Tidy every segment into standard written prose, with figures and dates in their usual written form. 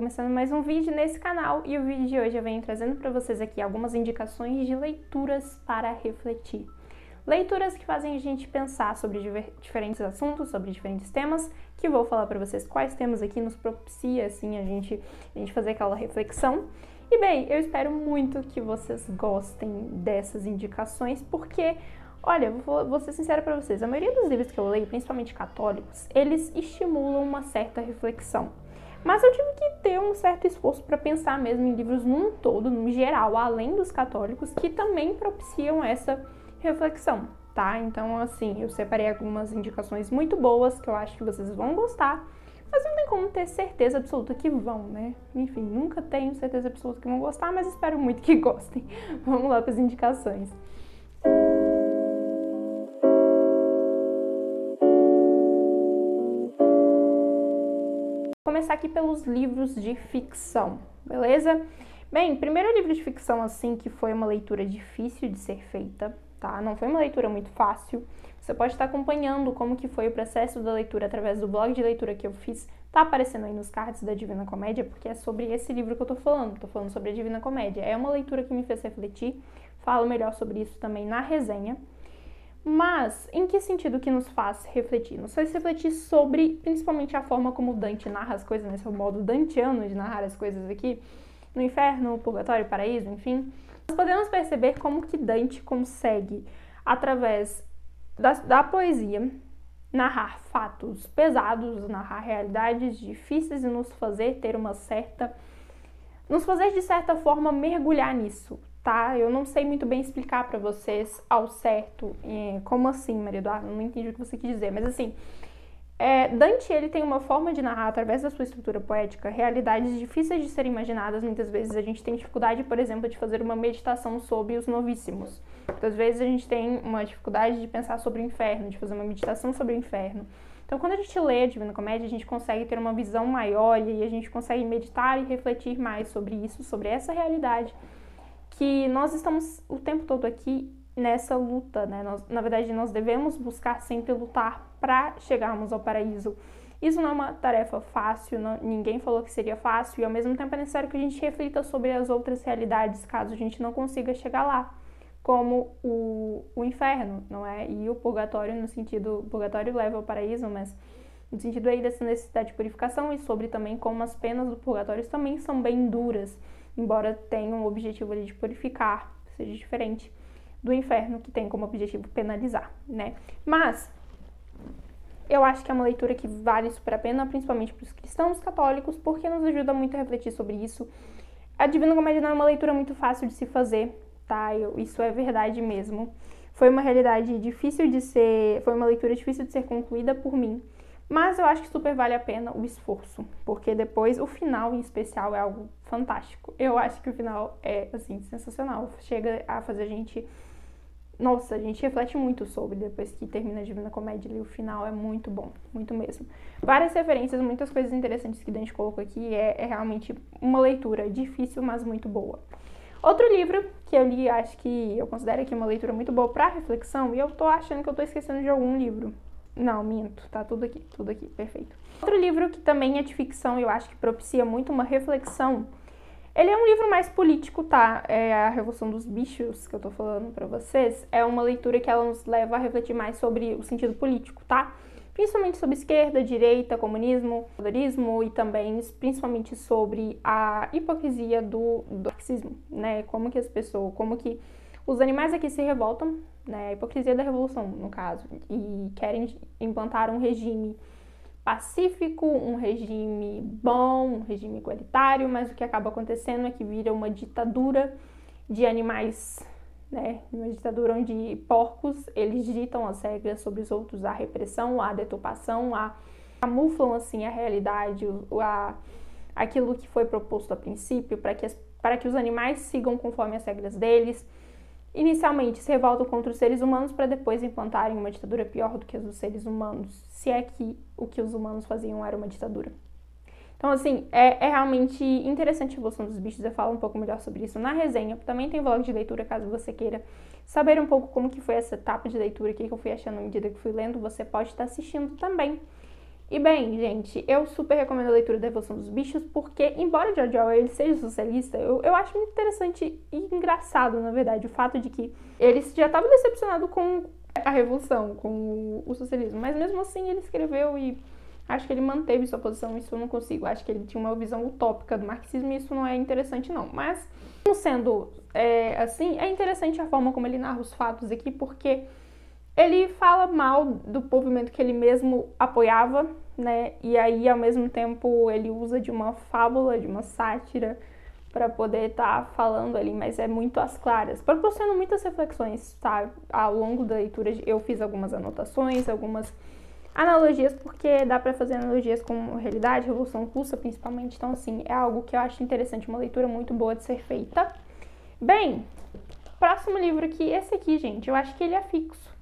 começando mais um vídeo nesse canal e o vídeo de hoje eu venho trazendo para vocês aqui algumas indicações de leituras para refletir. Leituras que fazem a gente pensar sobre diferentes assuntos, sobre diferentes temas, que vou falar para vocês quais temas aqui nos propicia assim a gente fazer aquela reflexão. E bem, eu espero muito que vocês gostem dessas indicações, porque olha, vou ser sincera para vocês, a maioria dos livros que eu leio, principalmente católicos, eles estimulam uma certa reflexão. Mas eu tive que ter um certo esforço para pensar mesmo em livros num todo, no geral, além dos católicos, que também propiciam essa reflexão, tá? Então, assim, eu separei algumas indicações muito boas que eu acho que vocês vão gostar, mas não tem como ter certeza absoluta que vão, né? Enfim, nunca tenho certeza absoluta que vão gostar, mas espero muito que gostem. Vamos lá para as indicações. Vou começar aqui pelos livros de ficção, beleza? Bem, primeiro livro de ficção, assim, que foi uma leitura difícil de ser feita, tá? Não foi uma leitura muito fácil. Você pode estar acompanhando como que foi o processo da leitura através do blog de leitura que eu fiz. Tá aparecendo aí nos cards da Divina Comédia, porque é sobre esse livro que eu tô falando. Tô falando sobre a Divina Comédia. É uma leitura que me fez refletir. Falo melhor sobre isso também na resenha. Mas, em que sentido que nos faz refletir? Nos faz refletir sobre, principalmente, a forma como Dante narra as coisas, nesse modo dantiano de narrar as coisas aqui, no inferno, purgatório, paraíso, enfim. Nós podemos perceber como que Dante consegue, através da poesia, narrar fatos pesados, narrar realidades difíceis e nos fazer ter nos fazer, de certa forma, mergulhar nisso. Tá? Eu não sei muito bem explicar pra vocês ao certo como assim, Maria Eduarda, não entendi o que você quis dizer, mas assim, Dante, ele tem uma forma de narrar, através da sua estrutura poética, realidades difíceis de serem imaginadas. Muitas vezes a gente tem dificuldade, por exemplo, de fazer uma meditação sobre os novíssimos. Muitas vezes a gente tem uma dificuldade de pensar sobre o inferno, de fazer uma meditação sobre o inferno. Então, quando a gente lê a Divina Comédia, a gente consegue ter uma visão maior e a gente consegue meditar e refletir mais sobre isso, sobre essa realidade, que nós estamos o tempo todo aqui nessa luta, né? Na verdade, nós devemos buscar sempre lutar para chegarmos ao paraíso. Isso não é uma tarefa fácil, ninguém falou que seria fácil, e ao mesmo tempo é necessário que a gente reflita sobre as outras realidades, caso a gente não consiga chegar lá, como o inferno, não é? E o purgatório, no sentido, o purgatório leva ao paraíso, mas no sentido aí dessa necessidade de purificação, e sobre também como as penas do purgatório também são bem duras, embora tenham o objetivo ali de purificar, seja diferente do inferno, que tem como objetivo penalizar, né? Mas eu acho que é uma leitura que vale super a pena, principalmente para os cristãos católicos, porque nos ajuda muito a refletir sobre isso. A Divina Comédia não é uma leitura muito fácil de se fazer, tá? Isso é verdade mesmo. Foi uma realidade difícil de ser, foi uma leitura difícil de ser concluída por mim, mas eu acho que super vale a pena o esforço, porque depois o final em especial é algo fantástico. Eu acho que o final é, assim, sensacional. Chega a fazer a gente... Nossa, a gente reflete muito sobre, depois que termina a Divina Comédia, e o final é muito bom, muito mesmo. Várias referências, muitas coisas interessantes que a gente colocou aqui, é realmente uma leitura difícil, mas muito boa. Outro livro que eu li, acho que eu considero aqui uma leitura muito boa para reflexão, e eu tô achando que eu tô esquecendo de algum livro. Não, minto, tá tudo aqui, perfeito. Outro livro que também é de ficção e eu acho que propicia muito uma reflexão, ele é um livro mais político, tá? É A Revolução dos Bichos, que eu tô falando pra vocês. É uma leitura que ela nos leva a refletir mais sobre o sentido político, tá? Principalmente sobre esquerda, direita, comunismo, poderismo e também, principalmente sobre a hipocrisia do marxismo, né? Como que os animais aqui se revoltam, né? A hipocrisia da revolução, no caso, e querem implantar um regime pacífico, um regime bom, um regime igualitário, mas o que acaba acontecendo é que vira uma ditadura de animais, né? Uma ditadura onde porcos, eles ditam as regras sobre os outros, a repressão, a deturpação, camuflam assim a realidade, aquilo que foi proposto a princípio, para que os animais sigam conforme as regras deles. Inicialmente se revoltam contra os seres humanos para depois implantarem uma ditadura pior do que as dos seres humanos, se é que o que os humanos faziam era uma ditadura. Então, assim, é realmente interessante a Revolução dos Bichos. Eu falo um pouco melhor sobre isso na resenha. Também tem vlog de leitura, caso você queira saber um pouco como que foi essa etapa de leitura, o que eu fui achando à medida que fui lendo, você pode estar assistindo também. E bem, gente, eu super recomendo a leitura da Evolução dos Bichos, porque, embora George Orwell ele seja socialista, eu acho muito interessante e engraçado, na verdade, o fato de que ele já estava decepcionado com a Revolução, com o socialismo, mas mesmo assim ele escreveu e acho que ele manteve sua posição, isso eu não consigo, acho que ele tinha uma visão utópica do marxismo e isso não é interessante não, mas, sendo assim, é interessante a forma como ele narra os fatos aqui, porque ele fala mal do movimento que ele mesmo apoiava, né? E aí, ao mesmo tempo, ele usa de uma fábula, de uma sátira, para poder estar falando ali, mas é muito às claras, proporciona muitas reflexões, tá? Ao longo da leitura, eu fiz algumas anotações, algumas analogias, porque dá para fazer analogias com a realidade, Revolução Russa, principalmente. Então, assim, é algo que eu acho interessante, uma leitura muito boa de ser feita. Bem, próximo livro aqui, esse aqui, gente, eu acho que ele é fixo.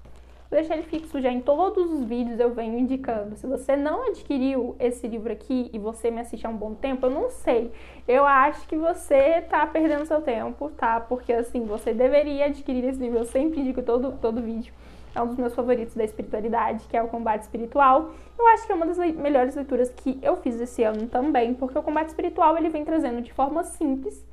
Vou deixar ele fixo já em todos os vídeos, eu venho indicando. Se você não adquiriu esse livro aqui e você me assiste há um bom tempo, eu não sei. Eu acho que você tá perdendo seu tempo, tá? Porque, assim, você deveria adquirir esse livro. Eu sempre indico todo vídeo. É um dos meus favoritos da espiritualidade, que é o Combate Espiritual. Eu acho que é uma das melhores leituras que eu fiz esse ano também, porque o Combate Espiritual, ele vem trazendo de forma simples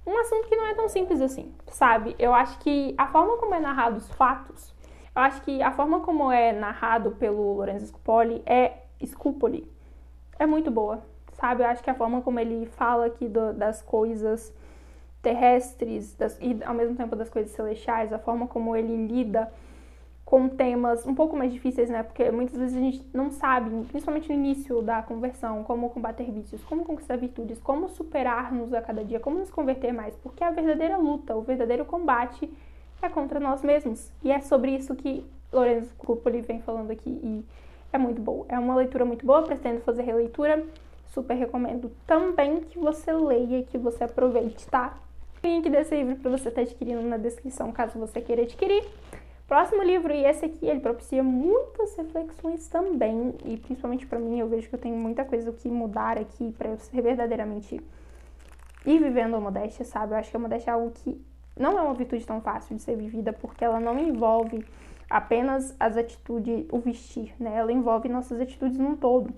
um assunto que não é tão simples assim, sabe? Eu acho que a forma como é narrado os fatos, eu acho que a forma como é narrado pelo Lorenzo Scupoli é muito boa, sabe? Eu acho que a forma como ele fala aqui das coisas terrestres e ao mesmo tempo das coisas celestiais, a forma como ele lida com temas um pouco mais difíceis, né? Porque muitas vezes a gente não sabe, principalmente no início da conversão, como combater vícios, como conquistar virtudes, como superar-nos a cada dia, como nos converter mais, porque a verdadeira luta, o verdadeiro combate é contra nós mesmos. E é sobre isso que Lorenzo Scupoli vem falando aqui e é muito boa. É uma leitura muito boa, pretendo fazer releitura, super recomendo também que você leia e que você aproveite, tá? O link desse livro para você estar adquirindo na descrição, caso você queira adquirir. Próximo livro, e esse aqui, ele propicia muitas reflexões também, e principalmente para mim, eu vejo que eu tenho muita coisa que mudar aqui para eu ser verdadeiramente ir vivendo a modéstia, sabe? Eu acho que a modéstia é algo que não é uma virtude tão fácil de ser vivida, porque ela não envolve apenas as atitudes, o vestir, né? Ela envolve nossas atitudes num todo.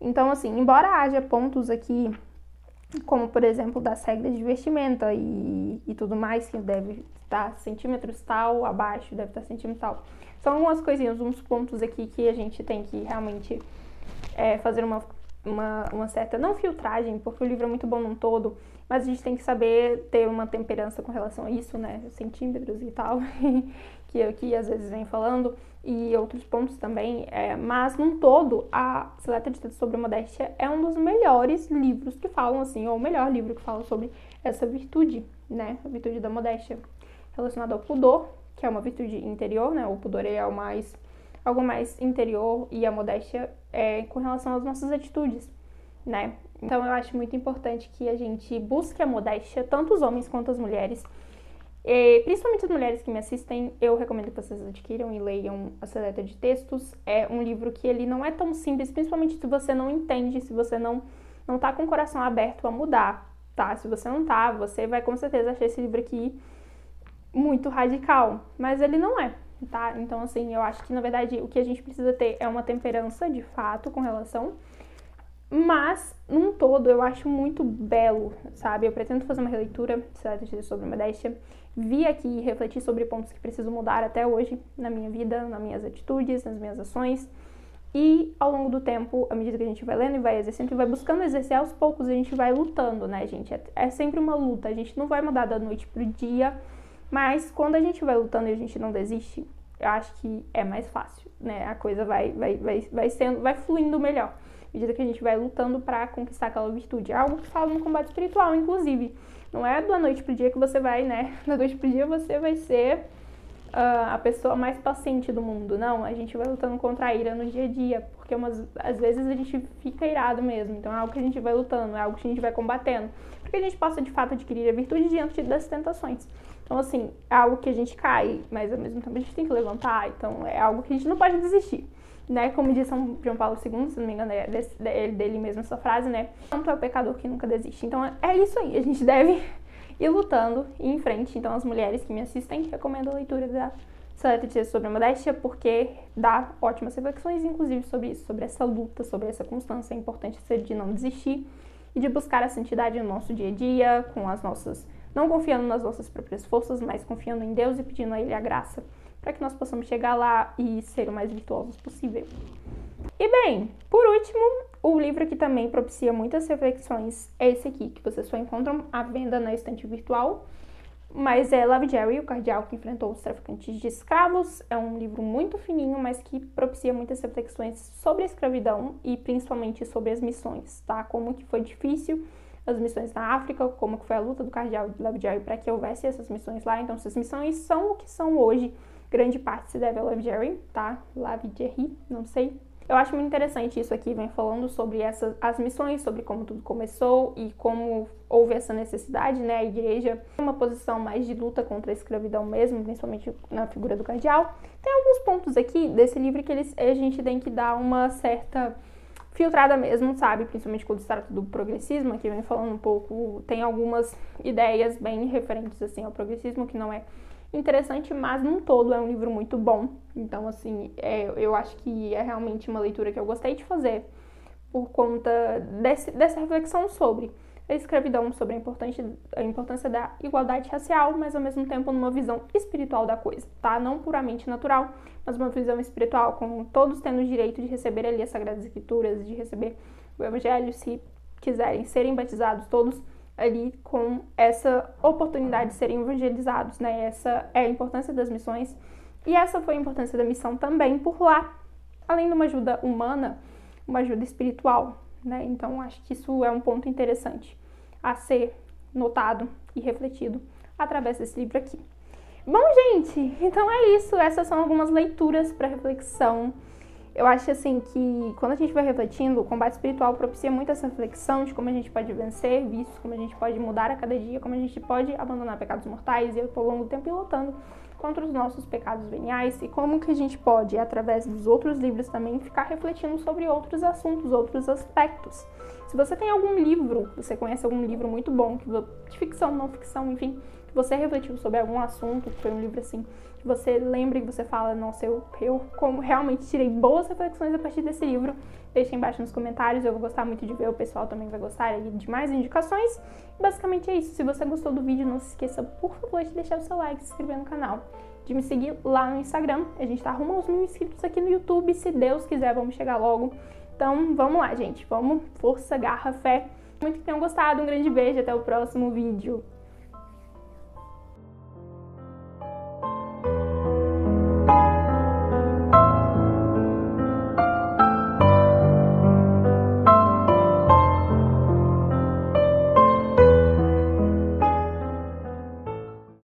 Então, assim, embora haja pontos aqui, como, por exemplo, das regras de vestimenta e tudo mais, que deve estar centímetros tal, abaixo deve estar centímetro tal. São algumas coisinhas, uns pontos aqui que a gente tem que realmente fazer uma certa, não filtragem, porque o livro é muito bom num todo, mas a gente tem que saber ter uma temperança com relação a isso, né, centímetros e tal, que aqui às vezes vem falando, e outros pontos também, mas num todo, a Seleta de Textos sobre Modéstia é um dos melhores livros que falam assim, ou o melhor livro que fala sobre essa virtude, né, a virtude da modéstia, relacionada ao pudor, que é uma virtude interior, né, o pudor é algo mais interior e a modéstia é com relação às nossas atitudes, né? Então eu acho muito importante que a gente busque a modéstia, tanto os homens quanto as mulheres, e principalmente as mulheres que me assistem, eu recomendo que vocês adquiram e leiam a Seleta de Textos. É um livro que ele não é tão simples, principalmente se você não entende, se você não tá com o coração aberto a mudar, tá? Se você não tá, você vai com certeza achar esse livro aqui muito radical, mas ele não é, tá? Então, assim, eu acho que, na verdade, o que a gente precisa ter é uma temperança, de fato, com relação, mas, num todo, eu acho muito belo, sabe? Eu pretendo fazer uma releitura sobre modéstia, vi aqui e refletir sobre pontos que preciso mudar até hoje na minha vida, nas minhas atitudes, nas minhas ações, e ao longo do tempo, à medida que a gente vai lendo e vai exercendo e vai buscando exercer, aos poucos a gente vai lutando, né, gente? É sempre uma luta, a gente não vai mudar da noite pro dia, mas quando a gente vai lutando e a gente não desiste, eu acho que é mais fácil, né? A coisa vai fluindo melhor, à medida que a gente vai lutando para conquistar aquela virtude. É algo que fala no combate espiritual, inclusive. Não é da noite pro dia que você vai, né? Da noite pro dia você vai ser a pessoa mais paciente do mundo. Não, a gente vai lutando contra a ira no dia a dia, porque às vezes a gente fica irado mesmo. Então é algo que a gente vai lutando, é algo que a gente vai combatendo, porque a gente possa de fato adquirir a virtude diante das tentações. Então, assim, é algo que a gente cai, mas ao mesmo tempo a gente tem que levantar. Então, é algo que a gente não pode desistir, né? Como diz São João Paulo II, se não me engano, é dele mesmo essa frase, né? Tanto é o pecador que nunca desiste. Então, é isso aí. A gente deve ir lutando e ir em frente. Então, as mulheres que me assistem, recomendo a leitura da estratégias sobre a modéstia, porque dá ótimas reflexões, inclusive sobre isso, sobre essa luta, sobre essa constância. É importante ser de não desistir e de buscar a santidade no nosso dia a dia, com as nossas, não confiando nas nossas próprias forças, mas confiando em Deus e pedindo a Ele a graça, para que nós possamos chegar lá e ser o mais virtuosos possível. E bem, por último, o livro que também propicia muitas reflexões é esse aqui, que vocês só encontram à venda na estante virtual, mas é Love Jerry, o cardeal que enfrentou os traficantes de escravos. É um livro muito fininho, mas que propicia muitas reflexões sobre a escravidão e principalmente sobre as missões, tá? Como que foi difícil as missões na África, como que foi a luta do cardeal de Love Jerry para que houvesse essas missões lá. Então, essas missões são o que são hoje. Grande parte se deve a Love Jerry, tá? Love Jerry, não sei. Eu acho muito interessante isso aqui, vem falando sobre as missões, sobre como tudo começou e como houve essa necessidade, né? A igreja tem uma posição mais de luta contra a escravidão mesmo, principalmente na figura do cardeal. Tem alguns pontos aqui desse livro que a gente tem que dar uma certa filtrada mesmo, sabe? Principalmente quando se trata do progressismo, aqui vem falando um pouco, tem algumas ideias bem referentes assim ao progressismo, que não é interessante, mas num todo é um livro muito bom. Então, assim, eu acho que é realmente uma leitura que eu gostei de fazer por conta dessa reflexão sobre a escravidão, sobre a importância da igualdade racial, mas ao mesmo tempo numa visão espiritual da coisa, tá? Não puramente natural, mas uma visão espiritual, com todos tendo o direito de receber ali as Sagradas Escrituras, de receber o Evangelho, se quiserem serem batizados todos ali com essa oportunidade de serem evangelizados, né? Essa é a importância das missões e essa foi a importância da missão também por lá, além de uma ajuda humana, uma ajuda espiritual, né? Então acho que isso é um ponto interessante a ser notado e refletido através desse livro aqui. Bom, gente, então é isso. Essas são algumas leituras para reflexão. Eu acho assim que quando a gente vai refletindo, o combate espiritual propicia muito essa reflexão de como a gente pode vencer vícios, como a gente pode mudar a cada dia, como a gente pode abandonar pecados mortais e ao longo do tempo ir lutando contra os nossos pecados veniais e como que a gente pode, através dos outros livros também, ficar refletindo sobre outros assuntos, outros aspectos. Se você tem algum livro, você conhece algum livro muito bom, de ficção, não ficção, enfim, que você refletiu sobre algum assunto, que foi um livro assim, que você lembra e você fala, nossa, eu como realmente tirei boas reflexões a partir desse livro, deixa embaixo nos comentários, eu vou gostar muito de ver, o pessoal também vai gostar de mais indicações. Basicamente é isso. Se você gostou do vídeo, não se esqueça, por favor, de deixar o seu like, se inscrever no canal, de me seguir lá no Instagram. A gente tá rumo aos 1000 inscritos aqui no YouTube, se Deus quiser, vamos chegar logo. Então, vamos lá, gente. Vamos, força, garra, fé. Muito que tenham gostado, um grande beijo, até o próximo vídeo.